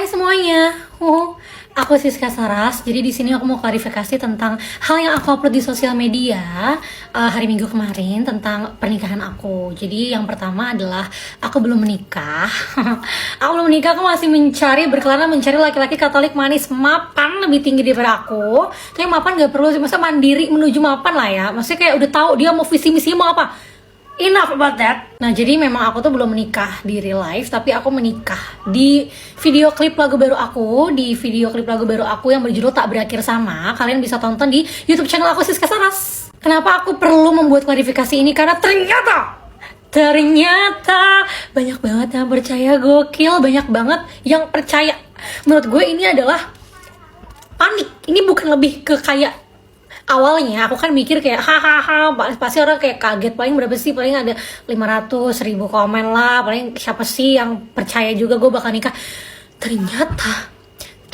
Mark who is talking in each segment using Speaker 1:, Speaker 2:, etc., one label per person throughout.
Speaker 1: Hai semuanya, aku Siska Saras. Jadi di sini aku mau klarifikasi tentang hal yang aku upload di sosial media hari Minggu kemarin tentang pernikahan aku. Jadi yang pertama adalah aku belum menikah. Aku belum menikah, aku masih berkelana mencari laki-laki Katolik manis mapan lebih tinggi daripada aku. Tapi mapan gak perlu sih, masa mandiri menuju mapan lah ya. Maksudnya kayak udah tahu dia mau visi misinya mau apa. Enough about that. Nah jadi memang aku tuh belum menikah di real life, tapi aku menikah di video klip lagu baru aku. Di video klip lagu baru aku yang berjudul Tak Berakhir Sama. Kalian bisa tonton di YouTube channel aku Siska Saras. Kenapa aku perlu membuat klarifikasi ini? Karena ternyata banyak banget yang percaya, gokil. Banyak banget yang percaya. Menurut gue ini adalah panik. Ini bukan lebih ke kayak awalnya aku kan mikir kayak hahaha, pasti orang kayak kaget, paling berapa sih, paling ada 500.000 komen lah, paling siapa sih yang percaya juga gue bakal nikah. Ternyata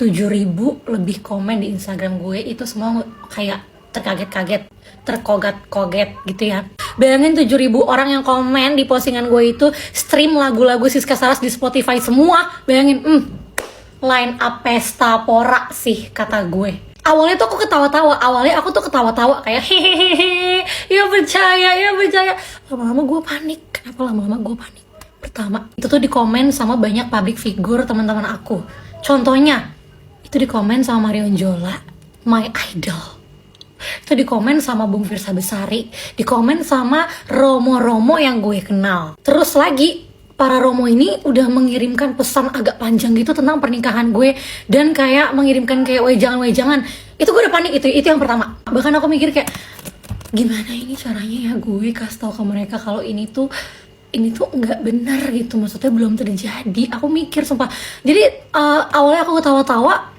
Speaker 1: 7.000 lebih komen di Instagram gue, itu semua kayak terkaget-kaget, terkogat-koget gitu ya. Bayangin 7.000 orang yang komen di postingan gue itu stream lagu-lagu Siska Saras di Spotify semua. Bayangin, line up pesta pora sih kata gue. Awalnya tuh aku ketawa-tawa, kayak hehehe, ya percaya. Lama-lama gue panik. Kenapa lama-lama gue panik? Pertama, itu tuh di komen sama banyak public figure teman-teman aku. Contohnya, itu di komen sama Marion Jola, my idol. Itu di komen sama Bung Firsa Besari, di komen sama Romo-Romo yang gue kenal. Terus lagi, para Romo ini udah mengirimkan pesan agak panjang gitu tentang pernikahan gue, dan kayak mengirimkan kayak wejangan. Itu gue udah panik, itu yang pertama. Bahkan aku mikir kayak gimana ini caranya ya gue kasih tau ke mereka kalau ini tuh nggak benar gitu, maksudnya belum terjadi. Aku mikir sumpah. Jadi awalnya aku ketawa-tawa,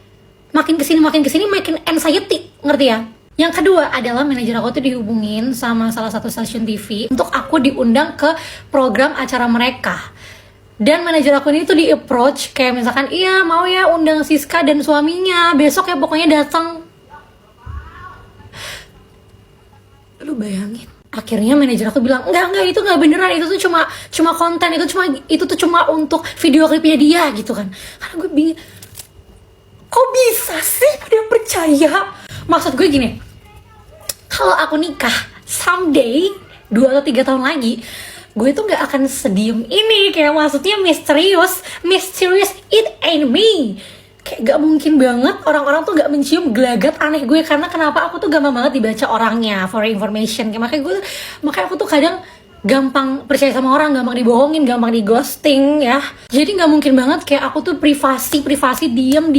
Speaker 1: makin kesini makin anxiety, ngerti ya? Yang kedua adalah manajer aku tuh dihubungin sama salah satu stasiun TV untuk aku diundang ke program acara mereka. Dan manajer aku ini tuh di-approach kayak misalkan, iya mau ya undang Siska dan suaminya, besok ya pokoknya datang. Lu bayangin. Akhirnya manajer aku bilang, enggak itu nggak beneran, itu tuh cuma konten, itu tuh cuma untuk video klipnya dia gitu kan. Karena gue bingung, kok bisa sih pada percaya? Maksud gue gini, kalau aku nikah someday 2 atau 3 tahun lagi, gue tuh gak akan sediem ini. Kayak maksudnya mysterious, it ain't me. Kayak gak mungkin banget orang-orang tuh gak mencium gelagat aneh gue. Karena kenapa, aku tuh gampang banget dibaca orangnya, for information. Makanya aku tuh kadang gampang percaya sama orang, gampang dibohongin, gampang di ghosting ya. Jadi gak mungkin banget kayak aku tuh privasi diem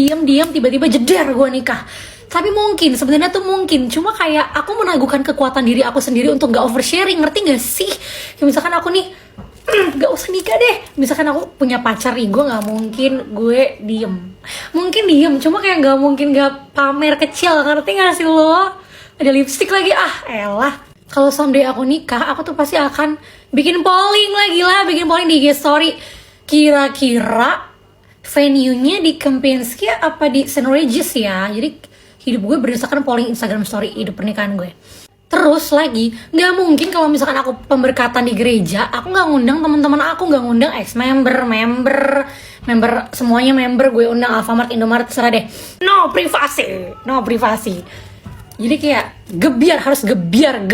Speaker 1: tiba-tiba jeder gue nikah. Tapi sebenarnya tuh mungkin, cuma kayak aku menaguhkan kekuatan diri aku sendiri untuk gak oversharing, ngerti gak sih? Kayak misalkan aku nih, gak usah nikah deh. Misalkan aku punya pacar nih, gue gak mungkin gue diem. Mungkin diem, cuma kayak gak mungkin gak pamer kecil, ngerti gak sih lo? Ada lipstick lagi, elah. Kalau someday aku nikah, aku tuh pasti akan bikin polling di IG story. Kira-kira venue-nya di Kempinski apa di St. Regis ya? Jadi hidup gue berdasarkan polling Instagram story hidup pernikahan gue. Terus lagi, nggak mungkin kalau misalkan aku pemberkatan di gereja, aku nggak ngundang teman-teman aku, nggak ngundang member, semuanya member gue undang, Alfamart, Indomaret, terserah deh. No privasi. Jadi kayak harus gebiar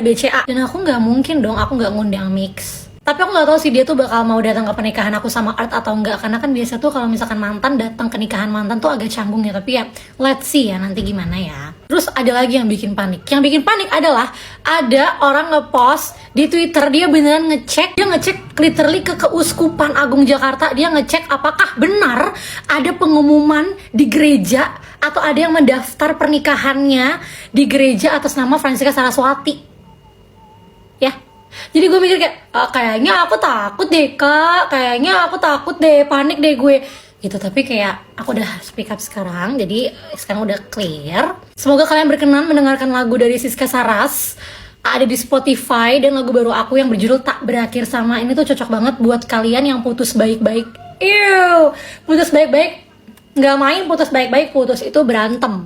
Speaker 1: BCA. Dan aku nggak mungkin dong, aku nggak ngundang Mix. Tapi aku nggak tahu sih dia tuh bakal mau datang ke pernikahan aku sama Art atau enggak, karena kan biasa tuh kalau misalkan mantan datang ke nikahan mantan tuh agak canggung ya. Tapi ya let's see ya nanti gimana ya. Terus ada lagi yang bikin panik. Yang bikin panik adalah ada orang ngepost di Twitter, dia beneran ngecek literally ke Keuskupan Agung Jakarta. Dia ngecek apakah benar ada pengumuman di gereja atau ada yang mendaftar pernikahannya di gereja atas nama Francisca Saraswati. Ya. Jadi gue mikir kayak, kayaknya aku takut deh kak, panik deh gue gitu. Tapi kayak aku udah speak up sekarang, jadi sekarang udah clear. Semoga kalian berkenan mendengarkan lagu dari Siska Saras, ada di Spotify, dan lagu baru aku yang berjudul Tak Berakhir Sama. Ini tuh cocok banget buat kalian yang putus baik-baik. Putus baik-baik, gak main putus baik-baik, putus itu berantem.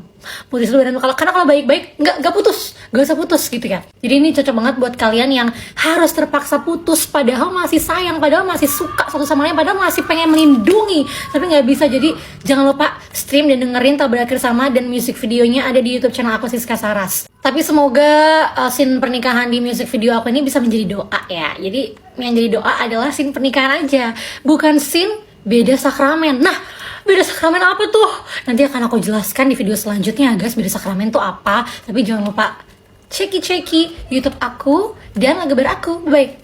Speaker 1: putus dulu. Dan karena kalau baik-baik nggak putus, nggak usah putus gitu kan. Jadi ini cocok banget buat kalian yang harus terpaksa putus padahal masih sayang, padahal masih suka satu sama lain, padahal masih pengen melindungi tapi nggak bisa. Jadi jangan lupa stream dan dengerin Tak Berakhir Sama, dan music videonya ada di YouTube channel aku, Siska Saras. Tapi semoga scene pernikahan di music video aku ini bisa menjadi doa ya. Jadi yang jadi doa adalah scene pernikahan aja, bukan scene beda sakramen. Nah, beda sakramen apa tuh? Nanti akan aku jelaskan di video selanjutnya guys, beda sakramen tuh apa. Tapi jangan lupa ceki YouTube aku dan Lageber aku. Bye.